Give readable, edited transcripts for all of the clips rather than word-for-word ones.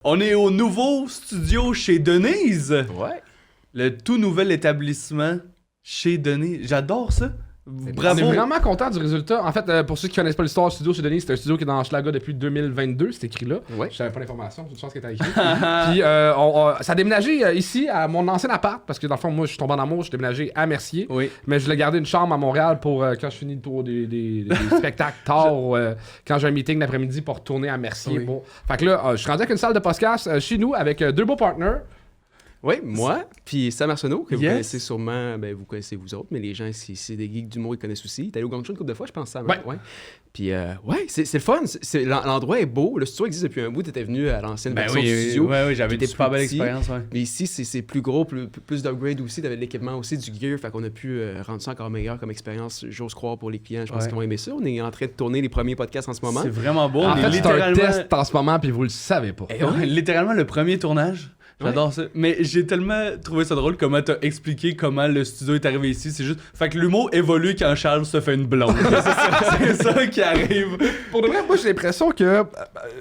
On est au nouveau studio chez Denise. Ouais. Le tout nouvel établissement chez Denise. J'adore ça. Bravo. On est vraiment content du résultat. En fait, pour ceux qui connaissent pas l'histoire du studio chez Denis, c'est un studio qui est dans Hochelaga depuis 2022, c'est écrit là. Ouais. Je savais pas l'information, c'est une chance qu'elle était écrit. Puis ça a déménagé ici à mon ancien appart, parce que dans le fond, moi je suis tombé en amour, je suis déménagé à Mercier. Oui. Mais je voulais garder une chambre à Montréal pour quand je finis le tour des spectacles tard, quand j'ai un meeting l'après-midi pour retourner à Mercier. Oui. Bon. Fait que là, je suis rendu avec une salle de podcast chez nous avec deux beaux partners. Oui, moi, puis Sam Arsenault, que vous Yes. connaissez sûrement, ben vous connaissez vous autres, mais les gens, si c'est des geeks d'humour, ils connaissent aussi. T'es allé au Gang Show une couple de fois, je pense, Sam. Ouais. Ouais. Puis, ouais, c'est le fun. L'endroit est beau. Le studio existe depuis un bout. T'étais venu à l'ancienne Ben version oui, du studio. oui, j'avais une qui était super plus belle petit. expérience. Ouais. Mais ici, c'est plus gros, plus d'upgrade aussi. T'avais de l'équipement aussi, du gear. Fait qu'on a pu rendre ça encore meilleur comme expérience, j'ose croire, pour les clients. Je pense Ouais. qu'ils vont aimer ça. On est en train de tourner les premiers podcasts en ce moment. C'est vraiment beau. En On est fait, c'est un littéralement... test en ce moment, puis vous le savez pas. Eh ouais, littéralement le premier tournage. J'adore ça. Mais j'ai tellement trouvé ça drôle comment t'as expliqué comment le studio est arrivé ici. C'est juste. Fait que l'humour évolue quand Charles se fait une blonde. C'est ça qui arrive. Pour de vrai, moi j'ai l'impression que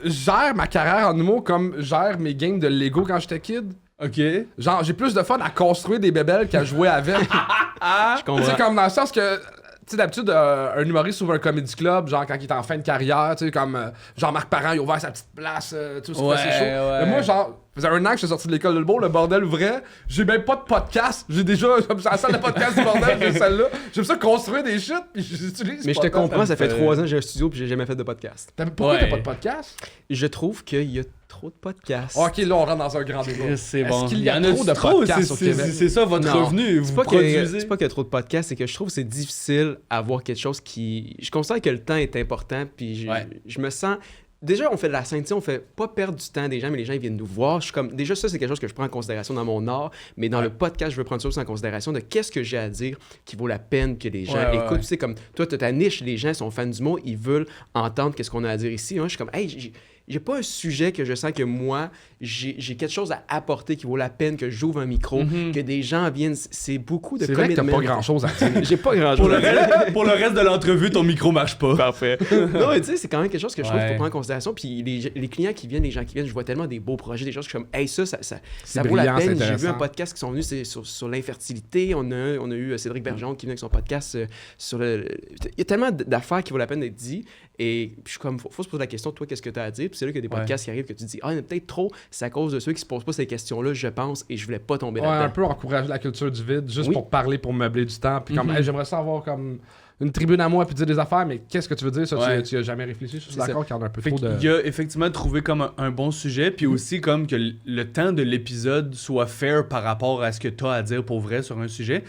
je gère ma carrière en humour comme je gère mes games de Lego quand j'étais kid. Ok. Genre, j'ai plus de fun à construire des bébelles qu'à jouer avec. Je Tu comprends. sais, comme dans le sens que, tu sais, d'habitude, un humoriste ouvre un comedy club, genre quand il est en fin de carrière, tu sais, comme Jean-Marc Parent, il a ouvert sa petite place, tu sais, Ouais, c'est chaud. ouais. Mais moi, genre, ça faisait un an que je suis sorti de l'école de l'humour, le bordel ouvrait, j'ai même pas de podcast, j'ai déjà, comme la salle de podcast du bordel, j'ai celle-là. J'aime ça construire des shit, puis j'utilise. Mais je te comprends, ça fait 3 ans que j'ai un studio puis j'ai jamais fait de podcast. Pourquoi Ouais. t'as pas de podcast? Je trouve qu'il y a trop de podcasts. Ok, là, on rentre dans un grand débat. C'est Est-ce bon. qu'il y a trop de trop? podcasts au Québec? C'est ça votre Non. revenu. C'est Vous pas produisez. c'est pas qu'il y a trop de podcasts, c'est que je trouve que c'est difficile à voir quelque chose qui... Je considère que le temps est important, puis je me sens... Déjà, on fait de la scène, tu sais, on fait pas perdre du temps des gens, mais les gens ils viennent nous voir. Je suis comme... Déjà, ça, c'est quelque chose que je prends en considération dans mon art, mais dans le podcast, je veux prendre ça aussi en considération de qu'est-ce que j'ai à dire qui vaut la peine que les gens Ouais, écoutent. ouais. Tu sais, comme toi, t'as ta niche, les gens sont fans du mot, ils veulent entendre qu'est-ce qu'on a à dire ici. Moi, je suis comme, hey, j'ai pas un sujet que je sens que moi, j'ai quelque chose à apporter qui vaut la peine que j'ouvre un micro, que des gens viennent. C'est beaucoup de C'est vrai que t'as commitment. pas grand-chose à dire. J'ai pas grand-chose à dire. Pour le reste de l'entrevue, ton micro marche pas. Parfait. Non, mais tu sais, c'est quand même quelque chose que je trouve qu'il Ouais. faut prendre en considération. Puis les clients qui viennent, les gens qui viennent, je vois tellement des beaux projets, des choses que je suis comme, hey, ça vaut la brillant, c'est peine. J'ai vu intéressant. un podcast qui sont venus sur l'infertilité. On a eu Cédric Bergeron qui vient avec son podcast sur le. Il y a tellement d'affaires qui vaut la peine d'être dit. Et puis je suis comme, faut se poser la question, toi, qu'est-ce que tu as à dire? Puis c'est là qu'il y a des podcasts qui arrivent que tu dis, ah, il y en a peut-être trop. C'est à cause de ceux qui se posent pas ces questions-là, je pense, et je voulais pas tomber Ouais, un là-dedans. peu encourager la culture du vide, juste Oui. pour parler, pour meubler du temps. Puis comme, hey, j'aimerais ça avoir comme une tribune à moi puis dire des affaires, mais qu'est-ce que tu veux dire? Ça, Ouais. tu as jamais réfléchi? Je suis C'est d'accord qu'il y en a un peu Fait trop de... qu'il y a effectivement trouvé comme un bon sujet, puis aussi comme que le temps de l'épisode soit fair par rapport à ce que tu as à dire pour vrai sur un sujet.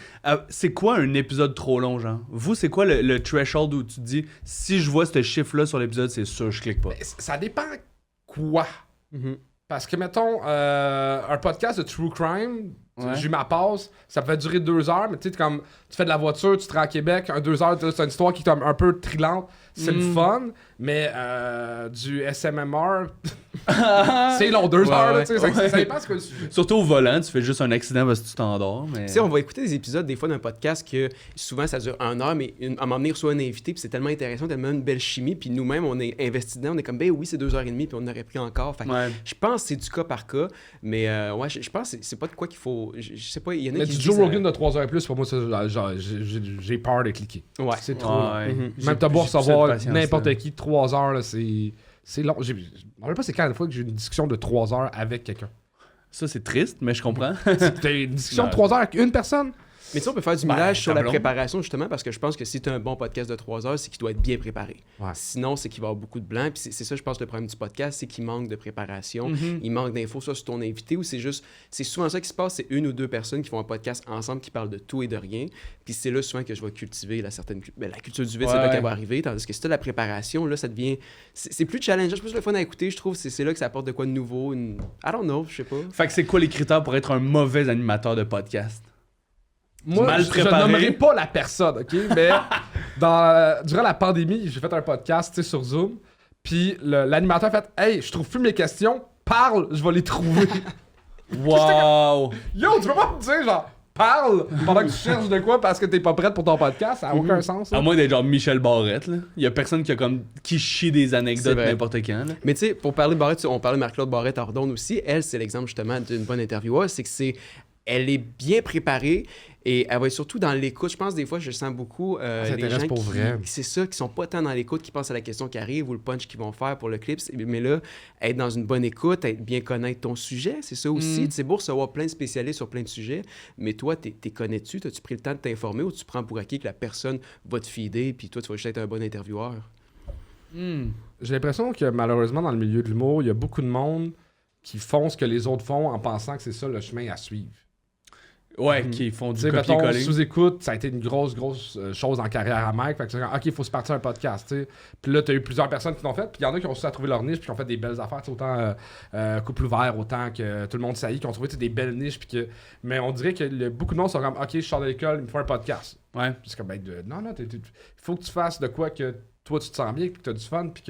C'est quoi un épisode trop long, genre? Vous, c'est quoi le threshold où tu te dis, si je vois ce chiffre-là sur l'épisode, c'est sûr, je clique pas? Ça dépend quoi. Mhm. Parce que, mettons, un podcast de True Crime, Ouais. j'ai eu ma pause, ça peut durer 2 heures, mais tu sais, comme tu fais de la voiture, tu te rends à Québec, 2 heures, c'est une histoire qui est comme un peu thrillante, c'est le fun, mais du SMMR, c'est long, 2 Ouais, heures, là, ouais. tu sais, ça dépend ce que le sujet. Surtout au volant, tu fais juste un accident parce que tu t'endors, mais... Tu sais, on va écouter des épisodes des fois d'un podcast que souvent ça dure 1 heure, mais à m'emmener reçoit un invité, puis c'est tellement intéressant, tellement une belle chimie, puis nous-mêmes on est investis dedans, on est comme ben oui, c'est 2h30, puis on aurait pris encore. Fait que Ouais. je pense que c'est du cas par cas, mais ouais, je pense que c'est pas de quoi qu'il faut. Je sais pas, il y en a Mais qui du se Joe disent, Rogan de 3 heures et plus, pour moi, ça, genre, j'ai peur de cliquer. Ouais. C'est trop. Ouais, long. ouais. Mhm. J'ai- Même t'as beau j'ai plus recevoir cette patience-là. n'importe qui, 3 heures, là, c'est long. Je me rappelle pas c'est quand la fois que j'ai eu une discussion de 3 heures avec quelqu'un. Ça, c'est triste, mais je comprends. T'as une discussion de Ouais. 3 heures avec une personne? Mais tu sais, on peut faire du Ben, millage sur la tablon. préparation, justement, parce que je pense que si tu as un bon podcast de 3 heures, c'est qu'il doit être bien préparé. Ouais. Sinon, c'est qu'il va y avoir beaucoup de blanc. Puis c'est ça, je pense, le problème du podcast, c'est qu'il manque de préparation. Mhm. Il manque d'infos, soit sur ton invité, ou c'est juste. C'est souvent ça qui se passe, c'est 1 ou 2 personnes qui font un podcast ensemble qui parlent de tout et de rien. Puis c'est là souvent que je vais cultiver la culture du vide, c'est là Ouais. qu'elle va arriver. Tandis que si tu as la préparation, là, ça devient. C'est plus challengeant, c'est plus le fun à écouter, je trouve. C'est là que ça apporte de quoi de nouveau. I don't know, je sais pas. Fait que c'est quoi les critères pour être un mauvais animateur de podcast? Moi, Mal je préparé. nommerai pas la personne, OK? Mais durant la pandémie, j'ai fait un podcast, tu sais, sur Zoom. Puis l'animateur a fait « Hey, je trouve plus mes questions. Parle, je vais les trouver. » Wow! Yo, tu peux pas me dire, genre, parles pendant que tu cherches de quoi parce que t'es pas prête pour ton podcast. Ça n'a aucun sens. À moins d'être genre Michel Barrette, là. Il y a personne qui chie des anecdotes vrai. n'importe quand, là. Mais tu sais, pour parler de Barrette, on parlait de Marc-Claude Barrette à Ordonne aussi. Elle, c'est l'exemple justement d'une bonne intervieweuse. C'est que elle est bien préparée et elle va être surtout dans l'écoute. Je pense des fois, je sens beaucoup les gens pour vrai. c'est ça, qui sont pas tant dans l'écoute, qui pensent à la question qui arrive ou le punch qu'ils vont faire pour le clip. Mais là, être dans une bonne écoute, être bien connaître ton sujet, c'est ça aussi. C'est beau recevoir plein de spécialistes sur plein de sujets, mais toi, t'es connais-tu? T'as-tu pris le temps de t'informer ou tu prends pour acquis que la personne va te feeder puis toi, tu vas juste être un bon intervieweur? J'ai l'impression que malheureusement, dans le milieu de l'humour, il y a beaucoup de monde qui font ce que les autres font en pensant que c'est ça le chemin à suivre. Ouais, qui font du Tu sais, mettons, copier-coller. sous-écoute, ça a été une grosse chose en carrière à Mike. Fait que c'est comme, OK, il faut se partir un podcast, tu sais. Puis là, t'as eu plusieurs personnes qui l'ont fait. Puis il y en a qui ont réussi à trouver leur niche, puis qui ont fait des belles affaires, tu sais, autant Couple Ouvert, autant que Tout le monde saillit, qui ont trouvé tu sais, des belles niches. Puis que... Mais on dirait que beaucoup de monde sont comme, OK, je sors de l'école, il me faut un podcast. Ouais. Puis c'est comme, ben, non, il faut que tu fasses de quoi que toi, tu te sens bien, puis que tu as du fun. Puis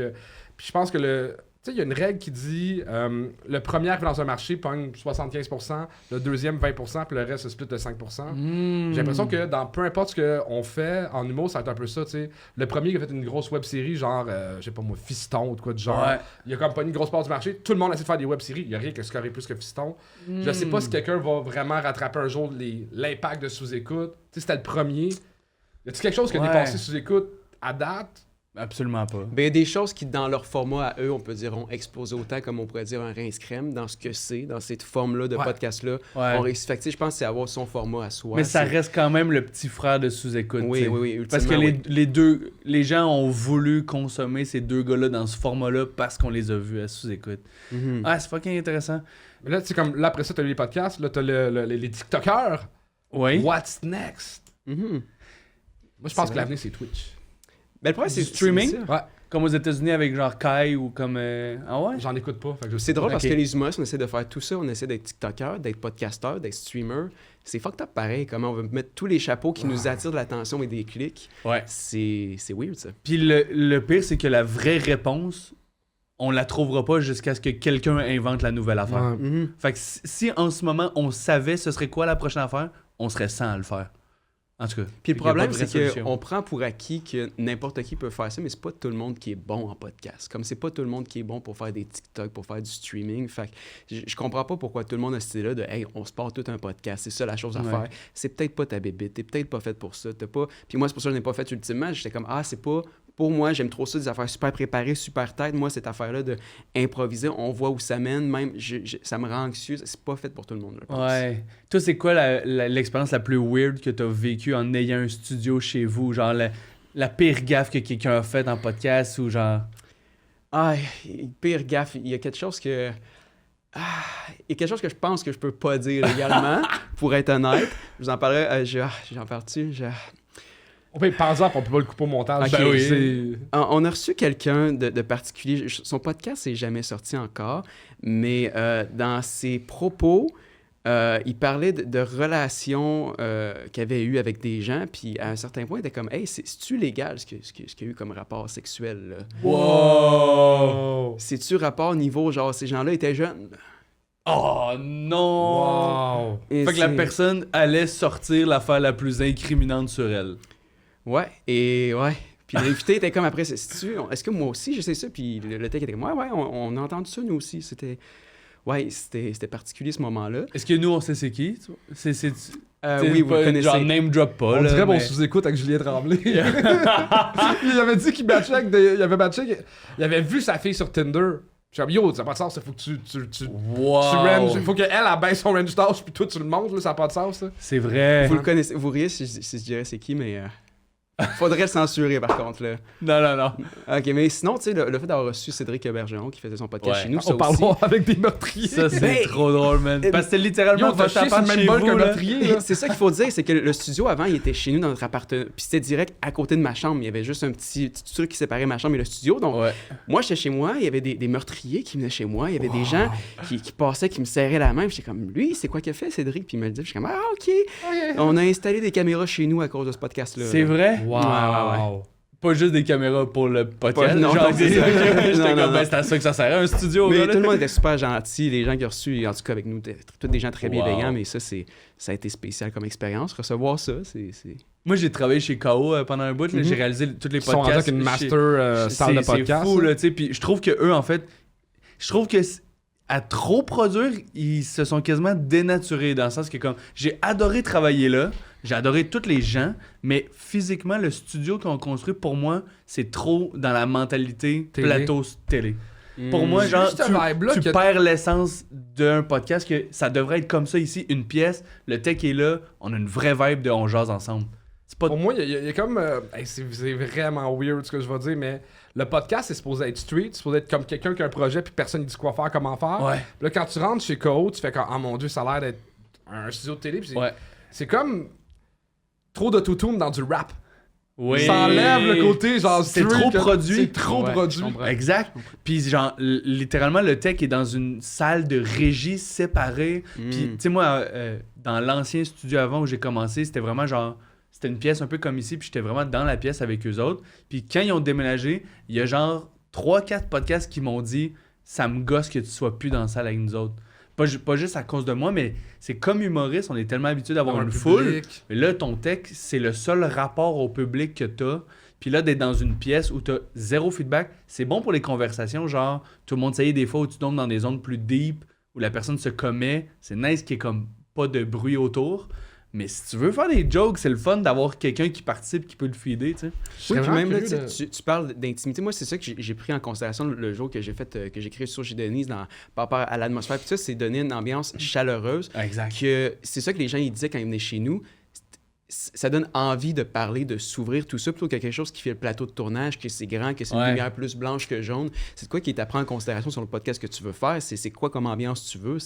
je pense que tu sais, il y a une règle qui dit le premier arrivé dans un marché pogne 75%, le deuxième 20%, puis le reste se split de 5%. J'ai l'impression que dans peu importe ce qu'on fait en humour, ça va être un peu ça, tu sais. Le premier qui a fait une grosse web-série, genre, je sais pas moi, Fiston ou de quoi de genre, il a comme pas une grosse part du marché. Tout le monde essaie de faire des web-séries, il y a rien qui a scoré plus que Fiston. Je sais pas si quelqu'un va vraiment rattraper un jour l'impact de sous-écoute. Tu sais, c'était le premier. Y a-t-il quelque chose qui a dépassé sous-écoute à date? Absolument pas. Ben, il y a des choses qui, dans leur format à eux, on peut dire, ont explosé autant comme on pourrait dire un rince crème dans ce que c'est, dans cette forme-là de podcast-là. Ouais. On réussit. Fait que, tu sais, je pense que c'est avoir son format à soi. Mais ça reste quand même le petit frère de sous-écoute. Oui, t'sais. oui. Parce que ultimement, les gens ont voulu consommer ces deux gars-là dans ce format-là parce qu'on les a vus à sous-écoute. Mhm. Ah, c'est fucking intéressant. Mais là, tu sais, comme là, après ça, t'as eu les podcasts, là, t'as les TikTokers. Oui. What's next? Mhm. Moi, je pense que l'avenir, c'est Twitch. Ben, le problème, c'est streaming? c'est ça. Ouais. Comme aux États-Unis avec genre Kai ou comme. Ah ouais? J'en écoute pas. Fait que je sais C'est drôle pas. parce Ok. que les humoristes, on essaie de faire tout ça. On essaie d'être TikToker, d'être podcasteur, d'être streamer. C'est fucked up pareil. Comment on veut mettre tous les chapeaux qui nous attirent de l'attention et des clics. Ouais. C'est weird, ça. Puis le pire, c'est que la vraie réponse, on la trouvera pas jusqu'à ce que quelqu'un invente la nouvelle affaire. Ouais. Mhm. Fait que si en ce moment on savait ce serait quoi la prochaine affaire, on serait 100 à le faire. En tout cas. Puis le il y a pas problème, de vraie c'est solution. qu'on prend pour acquis que n'importe qui peut faire ça, mais c'est pas tout le monde qui est bon en podcast. Comme c'est pas tout le monde qui est bon pour faire des TikTok, pour faire du streaming. Fait que je comprends pas pourquoi tout le monde a cette idée-là de « Hey, on se part tout un podcast, c'est ça la chose à Ouais. faire. » C'est peut-être pas ta bébite, t'es peut-être pas fait pour ça, t'as pas... Puis moi, c'est pour ça que je n'ai pas fait ultimement. J'étais comme « Ah, c'est pas... » Pour moi, j'aime trop ça, des affaires super préparées, super tête. Moi, cette affaire-là de improviser, on voit où ça mène, même, ça me rend anxieux. C'est pas fait pour tout le monde, je pense. Ouais. Toi, c'est quoi l'expérience la plus weird que t'as vécue en ayant un studio chez vous? Genre la pire gaffe que quelqu'un a faite en podcast ou genre. Ah, pire gaffe, il y a quelque chose que... Ah, il y a quelque chose que je pense que je peux pas dire légalement, pour être honnête. Je vous en parlerai, j'en parle-tu? On peut par exemple, on peut pas le couper au montage. Ok. Ben oui. On a reçu quelqu'un de particulier. Son podcast n'est jamais sorti encore, mais dans ses propos, il parlait de relations qu'il avait eues avec des gens, puis à un certain point, il était comme « Hey, c'est-tu légal ce qu'il y a eu comme rapport sexuel? Là? Wow! C'est-tu rapport niveau, genre, ces gens-là étaient jeunes? » Oh non! Wow. Et Fait que la c'est- personne allait sortir l'affaire la plus incriminante sur elle. Ouais, et ouais. Puis l'invité était comme après, est-ce que moi aussi je sais ça? Puis le tech était comme, ouais, on a entendu ça nous aussi. C'était particulier ce moment-là. Est-ce que nous, on sait c'est qui? C'est Oui, vous le connaissez. Genre, name drop pas. On là, dirait mais... mon sous-écoute avec Julien Tremblay. Il avait dit qu'il matchait avec il avait vu sa fille sur Tinder. Je suis comme, yo, ça n'a pas de sens, il faut que tu Wow! ranges. Faut qu'elle baisse son range d'âge, puis toi tu le montres, là, ça n'a pas de sens. Là. C'est vrai. Vous le connaissez, vous riez si je dirais c'est qui, mais faudrait le censurer par contre. Là. Non. Ok, mais sinon, tu sais, le fait d'avoir reçu Cédric Bergeron qui faisait son podcast Ouais. chez nous, ça On parle aussi. avec des meurtriers. Ça, c'est Ben, trop drôle, man. Parce que c'était littéralement Yo, t'as votre chié sur appart le même chez bol qu'un vous, là. meurtrier. là. C'est ça qu'il faut dire, c'est que le studio avant, il était chez nous dans notre appartement. Puis c'était direct à côté de ma chambre. Il y avait juste un petit truc qui séparait ma chambre et le studio. Donc, Ouais. moi, j'étais chez moi, il y avait des meurtriers qui venaient chez moi, il y avait des gens qui passaient, qui me serraient la main. Puis j'étais comme, lui, c'est quoi qu'il a fait, Cédric? Puis il me le dit. J'étais comme, ah, OK. On a installé des caméras chez nous à cause de ce podcast-là. C'est là. vrai? Wow. Ouais. Pas juste des caméras pour le podcast. Non, genre, non, c'est ça. j'étais Non, comme, non, ben, c'est à ça que ça sert, un studio. Mais là, tout le monde était super gentil. Les gens qui ont reçu, en tout cas avec nous, tous des gens très bienveillants. Wow. Mais ça a été spécial comme expérience. Recevoir ça, c'est... Moi, j'ai travaillé chez KO pendant un bout. Là, j'ai réalisé tous les Ils sont rendus podcasts. avec une master salle de podcast. C'est fou, là, tu sais. Puis je trouve que eux, en fait, je trouve que à trop produire, ils se sont quasiment dénaturés dans le sens que comme j'ai adoré travailler là, j'ai adoré tous les gens, mais physiquement, le studio qu'on construit, pour moi, c'est trop dans la mentalité Télé. plateau télé. Pour moi, C'est genre, juste ce vibe-là tu que- perds l'essence d'un podcast, que ça devrait être comme ça ici, une pièce, le tech est là, on a une vraie vibe de on jase ensemble. C'est pas... Pour moi, il y a comme. Hey, c'est vraiment weird ce que je vais dire, mais le podcast, c'est supposé être street, c'est supposé être comme quelqu'un qui a un projet, puis personne ne dit quoi faire, comment faire. Ouais. Puis là, quand tu rentres chez KO, tu fais comme, ah mon dieu, ça a l'air d'être un studio de télé. Puis Ouais. c'est comme trop d'autotune dans du rap. Oui. Ça enlève le côté genre C'est street, trop que- produit. C'est trop Ouais, produit. je comprends. Exact. Puis genre, littéralement, le tech est dans une salle de régie séparée. Puis, tu sais, moi, dans l'ancien studio avant où j'ai commencé, c'était vraiment genre... C'était une pièce un peu comme ici, puis j'étais vraiment dans la pièce avec eux autres. Puis quand ils ont déménagé, il y a genre 3-4 podcasts qui m'ont dit « Ça me gosse que tu sois plus dans la salle avec nous autres. » Pas juste à cause de moi, mais c'est comme humoriste, on est tellement habitué d'avoir Dans une un foule. public. Mais là, ton tech, c'est le seul rapport au public que t'as. Puis là, d'être dans une pièce où t'as zéro feedback, c'est bon pour les conversations. Genre, tout le monde sait des fois où tu tombes dans des zones plus deep, où la personne se commet. C'est nice qu'il y ait comme pas de bruit autour. Mais si tu veux faire des jokes, c'est le fun d'avoir quelqu'un qui participe, qui peut le feeder, tu sais. Oui, serais puis vraiment même là, curieux tu parles d'intimité. Moi, c'est ça que j'ai pris en considération le jour que j'ai fait, que j'ai créé sur chez Denise par rapport à l'atmosphère. Puis ça, c'est donner une ambiance chaleureuse. Exact. Que c'est ça que les gens ils disaient quand ils venaient chez nous. Ça donne envie de parler, de s'ouvrir, tout ça, plutôt que quelque chose qui fait le plateau de tournage, que c'est grand, que c'est une Ouais. lumière plus blanche que jaune. C'est de quoi qui t'apprend en considération sur le podcast que tu veux faire. C'est quoi comme ambiance tu veux.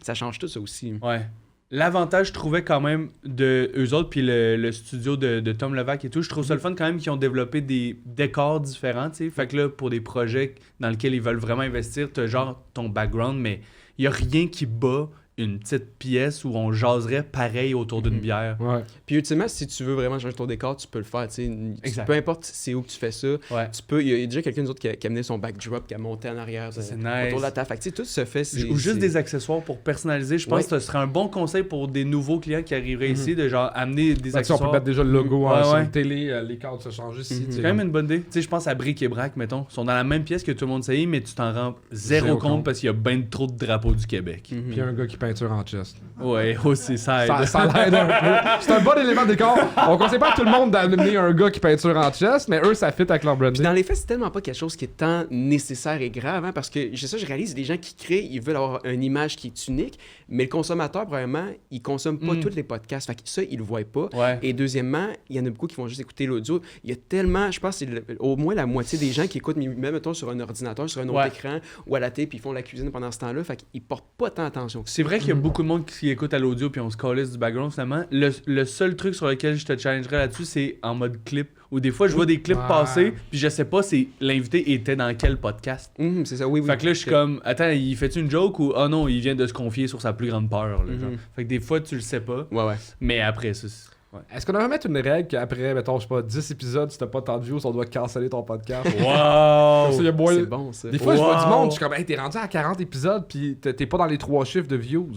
Ça change tout ça aussi. Ouais. L'avantage, je trouvais quand même, de eux autres, puis le studio de Tom Levac et tout, je trouve ça le fun quand même qu'ils ont développé des décors différents, tu sais. Fait que là, pour des projets dans lesquels ils veulent vraiment investir, t'as genre ton background, mais il y a rien qui bat une petite pièce où on jaserait pareil autour d'une bière. Ouais. Puis ultimement, si tu veux vraiment changer ton décor, tu peux le faire. Tu sais. Exact. Peu importe c'est où que tu fais ça, Ouais. tu peux. Il y a déjà quelqu'un d'autre qui a amené son backdrop, qui a monté en arrière c'est autour nice. de la table. Fait que, tu sais, tout se fait. Ou juste des accessoires pour personnaliser. Je pense Ouais. que ce serait un bon conseil pour des nouveaux clients qui arriveraient ici, de genre amener des Fait que si on peut accessoires. mettre déjà le logo Ouais, sur ouais. la télé, les cadres se changent ici. tu sais, C'est quand même une bonne idée. Tu sais, je pense à Brick et Brac, mettons. Ils sont dans la même pièce que tout le monde sait, mais tu t'en rends zéro Zéro compte compte. parce qu'il y a bien trop de drapeaux du Québec. Mhm. Puis il y a un gars qui peinture en chest. Ouais, aussi, ça aide. Ça l'aide un peu. C'est un bon élément de décor. On conseille pas à tout le monde d'amener un gars qui peinture en chest, mais eux, ça fit avec leur Puis branding. dans les faits, c'est tellement pas quelque chose qui est tant nécessaire et grave, hein, parce que je réalise, les gens qui créent, ils veulent avoir une image qui est unique, mais le consommateur, probablement, il consomme pas tous les podcasts. Fait que ça, il le voit pas. Ouais. Et deuxièmement, il y en a beaucoup qui vont juste écouter l'audio. Il y a tellement, je pense, que c'est au moins la moitié des gens qui écoutent, même mettons sur un ordinateur, sur un autre Ouais. écran ou à la télé, puis ils font la cuisine pendant ce temps-là. Fait qu'ils portent pas tant attention. C'est vrai qu'il y a beaucoup de monde qui écoute à l'audio puis on se calisse du background finalement. Le seul truc sur lequel je te challengerais là-dessus, c'est en mode clip. Ou des fois, je vois des clips Ouais. passer puis je sais pas si l'invité était dans quel podcast. C'est ça, oui, oui. Fait que là, je suis comme, attends, il fait une joke ou, oh non, il vient de se confier sur sa plus grande peur. Là, genre. Fait que des fois, tu le sais pas. Ouais, ouais. Mais après, ça. Ouais. Est-ce qu'on devrait mettre une règle qu'après, mettons, je sais pas, 10 épisodes, si t'as pas tant de views, on doit canceller ton podcast? Comme ça, Wow! il y a moyen- C'est bon, ça. Des fois, je vois du Wow. monde, je suis comme, hey, t'es rendu à 40 épisodes, pis t'es pas dans les 3 chiffres de views.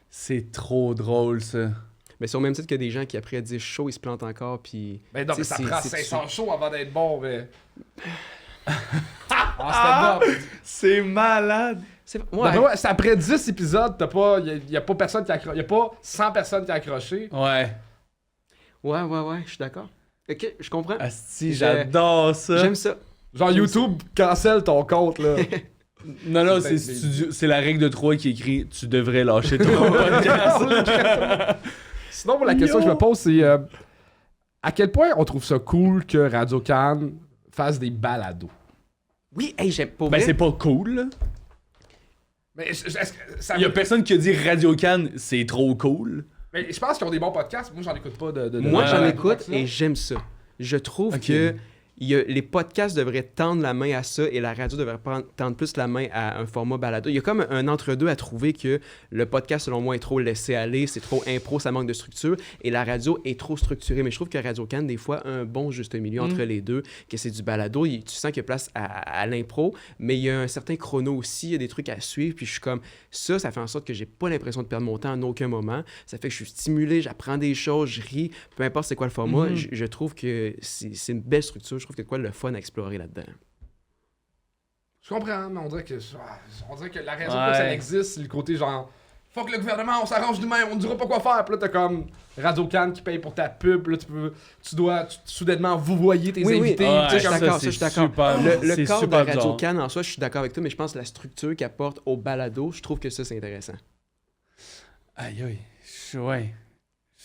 C'est trop drôle, ça. Mais c'est au même titre que des gens qui, après 10 shows, ils se plantent encore, puis... Ben non, Tu mais sais, ça c'est- prend c'est- 500 shows avant d'être bon, mais. Ah, c'était bon. C'est malade! C'est... D'après moi, c'est après 10 épisodes, t'as pas. Y a pas personne qui a accroché. Y a pas 100 personnes qui a accroché. Ouais. Ouais, je suis d'accord. Ok, je comprends. Asti, j'adore ça. J'aime ça. Genre, YouTube cancelle ton compte, là. Non, C'est c'est la règle de 3 qui écrit tu devrais lâcher ton podcast. Sinon, la question que je me pose, c'est à quel point on trouve ça cool que Radio Cannes fasse des balados? Oui, hey, j'aime pas. Ben, c'est pas cool, là. Mais est-ce que ça Il y a personne qui a dit Radio Cannes, c'est trop cool. Mais je pense qu'ils ont des bons podcasts. Moi, j'en écoute pas de Moi, j'en Ouais. écoute et j'aime ça. Je trouve Ok. que les podcasts devraient tendre la main à ça et la radio devrait tendre plus la main à un format balado. Il y a comme un entre-deux à trouver que le podcast, selon moi, est trop laissé aller, c'est trop impro, ça manque de structure, et la radio est trop structurée. Mais je trouve que Radio-Can, des fois, a un bon juste milieu entre les deux, que c'est du balado. Tu sens qu'il y a place à l'impro, mais il y a un certain chrono aussi, il y a des trucs à suivre, puis je suis comme, ça fait en sorte que j'ai pas l'impression de perdre mon temps en aucun moment. Ça fait que je suis stimulé, j'apprends des choses, je ris, peu importe c'est quoi le format, je trouve que c'est une belle structure, je trouve qu'il y a quoi le fun à explorer là-dedans. Je comprends, mais on dirait que la raison pour laquelle ça existe, c'est le côté genre fuck le gouvernement, on s'arrange nous-mêmes, on ne dira pas quoi faire. Puis là, t'as comme Radio-Can qui paye pour ta pub. Là, tu dois soudainement vouvoyer tes invités. Je suis d'accord. Le cadre de super Radio-Can en soi, je suis d'accord avec toi, mais je pense que la structure qu'il apporte au balado, je trouve que ça, c'est intéressant. Aïe, aïe. Ouais.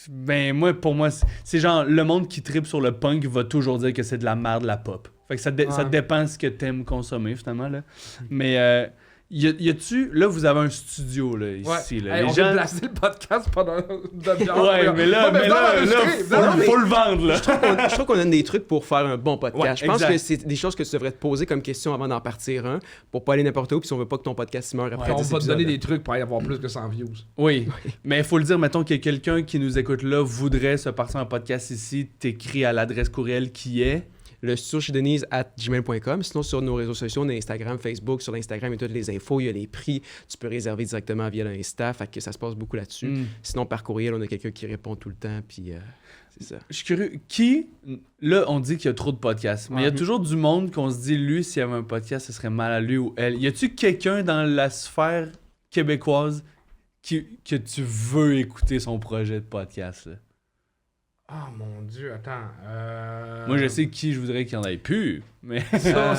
Ben, pour moi, c'est genre le monde qui tripe sur le punk va toujours dire que c'est de la merde, la pop. Fait que ça dépend ce que t'aimes consommer, finalement. Là. Mais y a-tu... Là, vous avez un studio, là, ici. Là. Hey, on vient de placer le podcast pendant une demi-heure. Ouais, mais là, faut le vendre, là. Je trouve qu'on a des trucs pour faire un bon podcast. Ouais, je pense que c'est des choses que tu devrais te poser comme question avant d'en partir un, pour pas aller n'importe où, puis si on veut pas que ton podcast meure après 10 on va te épisodes. donner des trucs pour y avoir plus que 100 views. Oui, mais il faut le dire, mettons que quelqu'un qui nous écoute là voudrait se partir un podcast ici, t'écris à l'adresse courriel qui est... Le studio chez Denise @gmail.com. Sinon, sur nos réseaux sociaux, on a Instagram, Facebook. Sur l'Instagram, il y a toutes les infos, il y a les prix. Tu peux réserver directement via l'Insta. Fait que ça se passe beaucoup là-dessus. Sinon, par courriel, on a quelqu'un qui répond tout le temps. Puis c'est ça. Je suis curieux. Là, on dit qu'il y a trop de podcasts. Mais il y a toujours du monde qu'on se dit, lui, s'il y avait un podcast, ce serait mal à lui ou elle. Y a-tu quelqu'un dans la sphère québécoise que tu veux écouter son projet de podcast, là? Oh mon Dieu, attends. Moi, je sais qui je voudrais qu'il y en ait plus, mais Ça,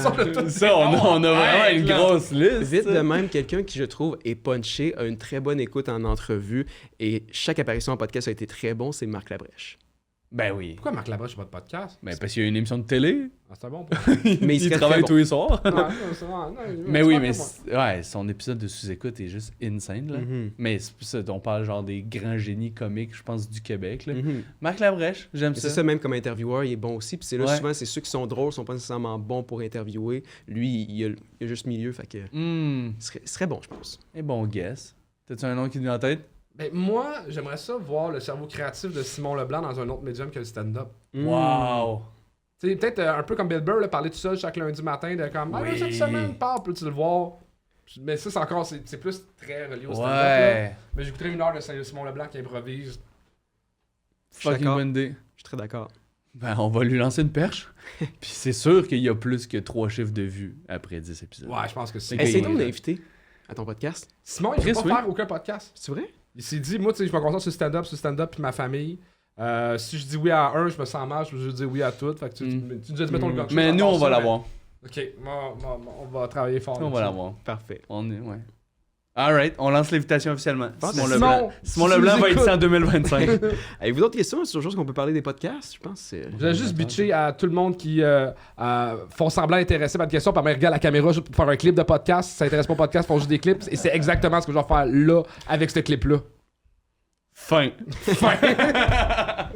on a vraiment une grosse liste. Vite de même, quelqu'un qui, je trouve, est punché, a une très bonne écoute en entrevue et chaque apparition en podcast a été très bon, c'est Marc Labrèche. Ben oui. Pourquoi Marc Labrèche n'a pas de podcast? Ben parce qu'il y a une émission de télé. Ah, c'est bon. Mais il travaille tous les soirs. Mais oui, mais son épisode de sous-écoute est juste insane, là. Mais c'est ça, on parle genre des grands génies comiques, je pense, du Québec, là. Marc Labrèche, j'aime ça. C'est ça, même comme intervieweur, il est bon aussi. Puis c'est là, souvent, c'est ceux qui sont drôles, sont pas nécessairement bons pour interviewer. Lui, il a juste milieu, fait que serait bon, je pense. Et bon guess. T'as-tu un nom qui te vient en tête? Ben, moi, j'aimerais ça voir le cerveau créatif de Simon Leblanc dans un autre médium que le stand-up. Wow! Tu sais, peut-être un peu comme Bill Burr, là, parler tout seul chaque lundi matin, de comme, ah, cette semaine, parle, puis tu le vois. Mais ça, c'est plus très relié au stand-up. Là. Mais j'écouterais une heure de Simon Leblanc qui improvise. Fucking bonne idée. Je suis très d'accord. Ben, on va lui lancer une perche. Puis c'est sûr qu'il y a plus que 3 chiffres de vues après 10 épisodes. Ouais, je pense que c'est. Essaye donc d'inviter à ton podcast. Simon, il ne veut pas faire aucun podcast. C'est vrai? Il s'est dit, moi, tu sais, je me concentre sur le stand-up puis ma famille. Si je dis oui à un, je me sens mal, je veux dire oui à tout. Fait que tu nous as dit, mettons le gars. Mais nous, on va l'avoir. Ok, on va travailler fort. On va l'avoir. Parfait. Ouais. Alright, on lance l'invitation officiellement. Simon si Leblanc va être ici en 2025. Avez-vous d'autres questions sur choses qu'on peut parler des podcasts? Je pense que je vais juste bitcher à tout le monde qui font semblant intéressé par une question, par regarde la caméra juste pour faire un clip de podcast. Si ça intéresse pas au podcast, font juste des clips. Et c'est exactement ce que je vais faire là avec ce clip-là. Fin.